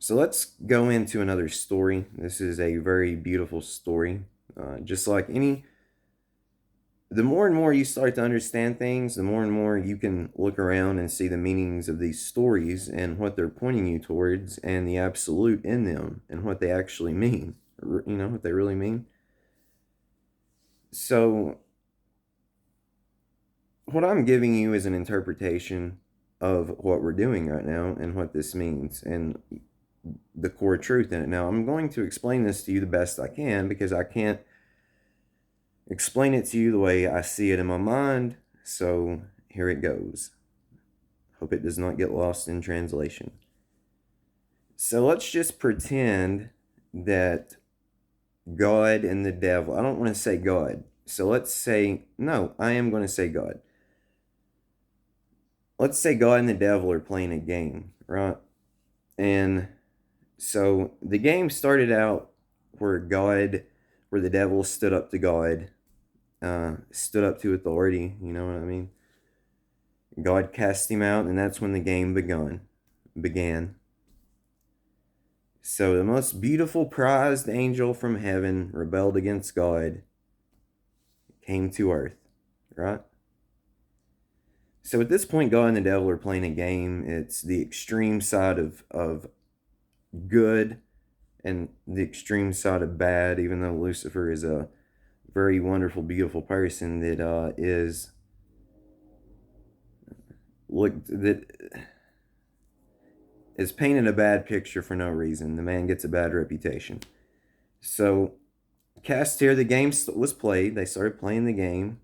So let's go into another story. This is a very beautiful story. Just like the more and more you start to understand things, the more and more you can look around and see the meanings of these stories and what they're pointing you towards and the absolute in them and what they actually mean. What they really mean. So, what I'm giving you is an interpretation of what we're doing right now and what this means and the core truth in it. Now, I'm going to explain this to you the best I can because I can't explain it to you the way I see it in my mind. So, here it goes. Hope it does not get lost in translation. So, let's just pretend that God and the devil, I don't want to say God. So, let's say, no, I am going to say God. Let's say God and the devil are playing a game, right? And so the game started out where the devil stood up to God, stood up to authority. You know what I mean? God cast him out, and that's when the game began. So the most beautiful prized angel from heaven rebelled against God, came to earth, right? So at this point, God and the devil are playing a game. It's the extreme side of good and the extreme side of bad, even though Lucifer is a very wonderful, beautiful person that that is painted a bad picture for no reason. The man gets a bad reputation. So, cast here, the game was played. They started playing the game.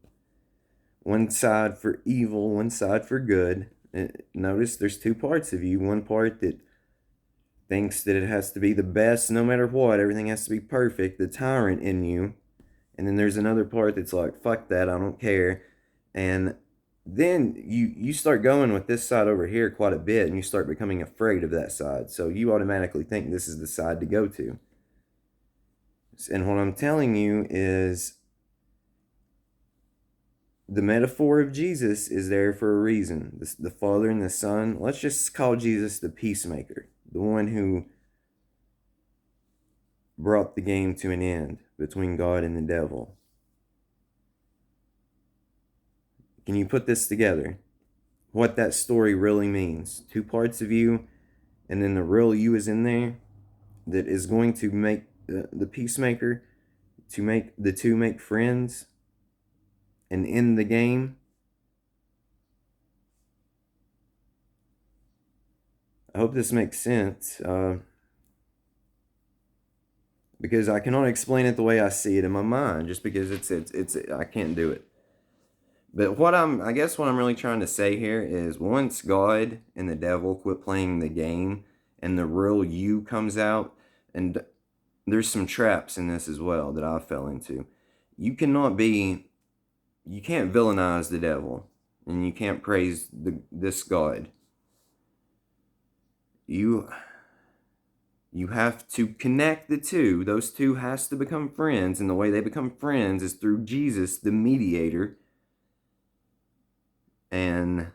One side for evil, one side for good. Notice there's two parts of you. One part that thinks that it has to be the best no matter what, everything has to be perfect, the tyrant in you. And then there's another part that's like, fuck that, I don't care. And then you start going with this side over here quite a bit and you start becoming afraid of that side. So you automatically think this is the side to go to. And what I'm telling you is the metaphor of Jesus is there for a reason. The Father and the Son, let's just call Jesus the peacemaker, the one who brought the game to an end between God and the devil. Can you put this together? What that story really means. Two parts of you, and then the real you is in there that is going to make the peacemaker to make the two make friends and end the game. I hope this makes sense because I cannot explain it the way I see it in my mind just because it's I can't do it. But I guess what I'm really trying to say here is once God and the devil quit playing the game and the real you comes out, and there's some traps in this as well that I fell into. You cannot be, you can't villainize the devil and you can't praise this God. You have to connect the two. Those two has to become friends, and the way they become friends is through Jesus, the mediator. And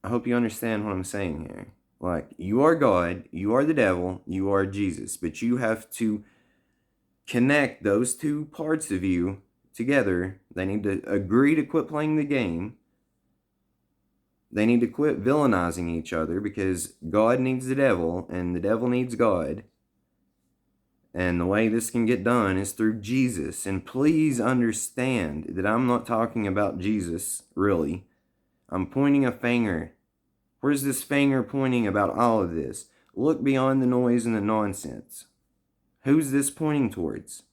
I hope you understand what I'm saying here. Like, you are God, you are the devil, you are Jesus, but you have to connect those two parts of you together. They need to agree to quit playing the game. They need to quit villainizing each other because God needs the devil and the devil needs God. And the way this can get done is through Jesus. And please understand that I'm not talking about Jesus, really. I'm pointing a finger. Where's this finger pointing about all of this? Look beyond the noise and the nonsense. Who's this pointing towards?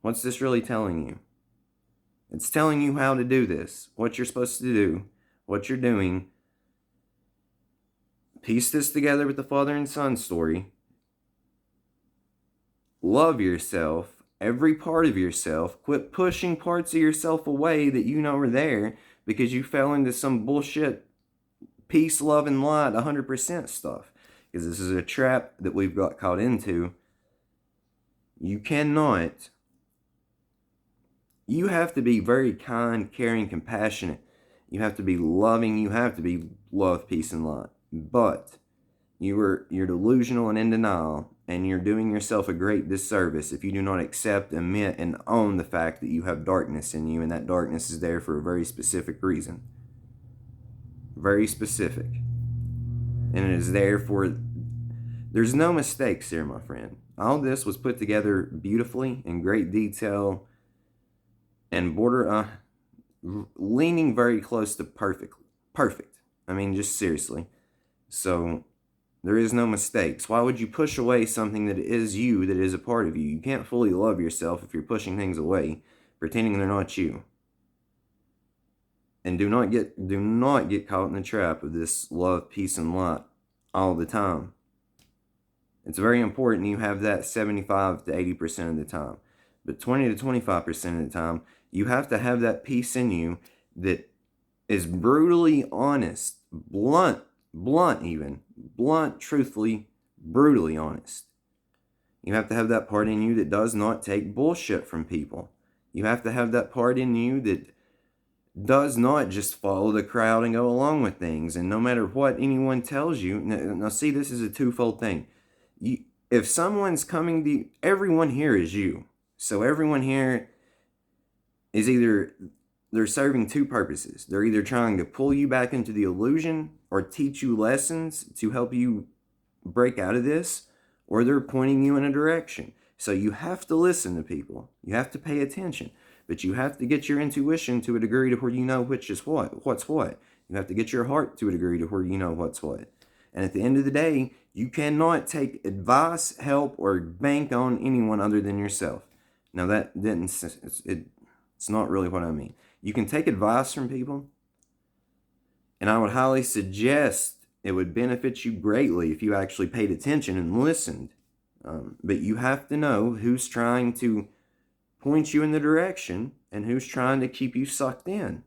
What's this really telling you? It's telling you how to do this, what you're supposed to do, what you're doing. Piece this together with the Father and Son story. Love yourself, every part of yourself. Quit pushing parts of yourself away that you know are there because you fell into some bullshit peace, love, and light 100% stuff. Because this is a trap that we've got caught into. You cannot You have to be very kind, caring, compassionate. You have to be loving. You have to be love, peace, and light. But you're delusional and in denial, and you're doing yourself a great disservice if you do not accept, admit, and own the fact that you have darkness in you, and that darkness is there for a very specific reason. Very specific. And it is there for... There's no mistakes here, my friend. All this was put together beautifully, in great detail, and leaning very close to perfect. I mean, just seriously. So there is no mistakes. Why would you push away something that is you, that is a part of you? You can't fully love yourself if you're pushing things away, pretending they're not you. And do not get caught in the trap of this love, peace, and light all the time. It's very important you have that 75 to 80% of the time. But 20 to 25% of the time, you have to have that peace in you that is brutally honest, blunt, truthfully, brutally honest. You have to have that part in you that does not take bullshit from people. You have to have that part in you that does not just follow the crowd and go along with things. And no matter what anyone tells you, now see, this is a twofold thing. If someone's coming to you, everyone here is you. So everyone here is either, they're serving two purposes. They're either trying to pull you back into the illusion or teach you lessons to help you break out of this, or they're pointing you in a direction. So you have to listen to people. You have to pay attention. But you have to get your intuition to a degree to where you know which is what's what. You have to get your heart to a degree to where you know what's what. And at the end of the day, you cannot take advice, help, or bank on anyone other than yourself. Now it's not really what I mean. You can take advice from people, and I would highly suggest it would benefit you greatly if you actually paid attention and listened. But you have to know who's trying to point you in the direction and who's trying to keep you sucked in.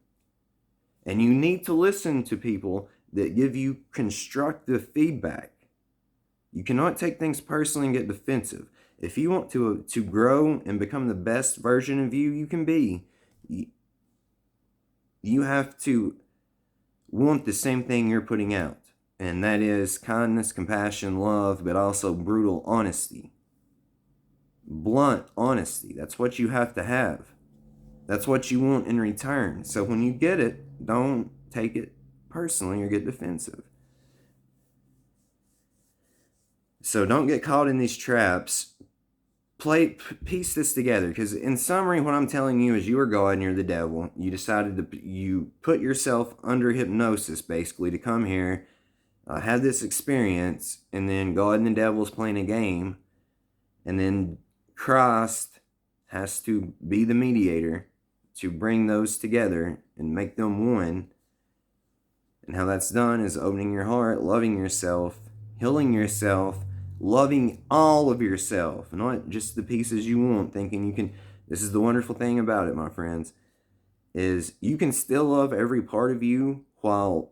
And you need to listen to people that give you constructive feedback. You cannot take things personally and get defensive. If you want to grow and become the best version of you can be, you have to want the same thing you're putting out. And that is kindness, compassion, love, but also brutal honesty. Blunt honesty. That's what you have to have. That's what you want in return. So when you get it, don't take it personally or get defensive. So don't get caught in these traps. Piece this together, because in summary, what I'm telling you is you are God and you're the devil. You put yourself under hypnosis, basically, to come here, have this experience, and then God and the devil is playing a game, and then Christ has to be the mediator to bring those together and make them one. And how that's done is opening your heart, loving yourself, healing yourself, loving all of yourself, not just the pieces you want, thinking you can. This is the wonderful thing about it, my friends, is you can still love every part of you while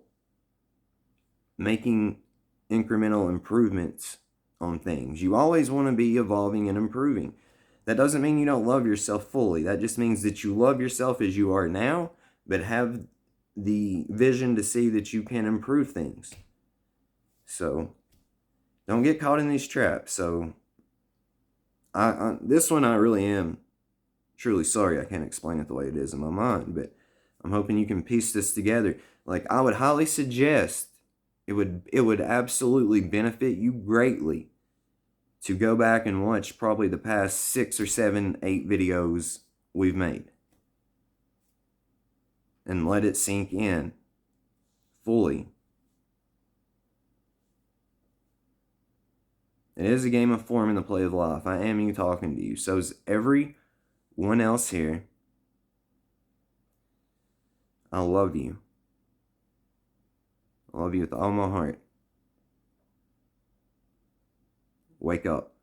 making incremental improvements on things. You always want to be evolving and improving. That doesn't mean you don't love yourself fully. That just means that you love yourself as you are now, but have the vision to see that you can improve things. So don't get caught in these traps. So this one I really am truly sorry I can't explain it the way it is in my mind, but I'm hoping you can piece this together. Like, I would highly suggest, it would absolutely benefit you greatly to go back and watch probably the past 6 or 7, 8 videos we've made. And let it sink in fully. It is a game of form in the play of life. I am you talking to you. So is everyone else here. I love you. I love you with all my heart. Wake up.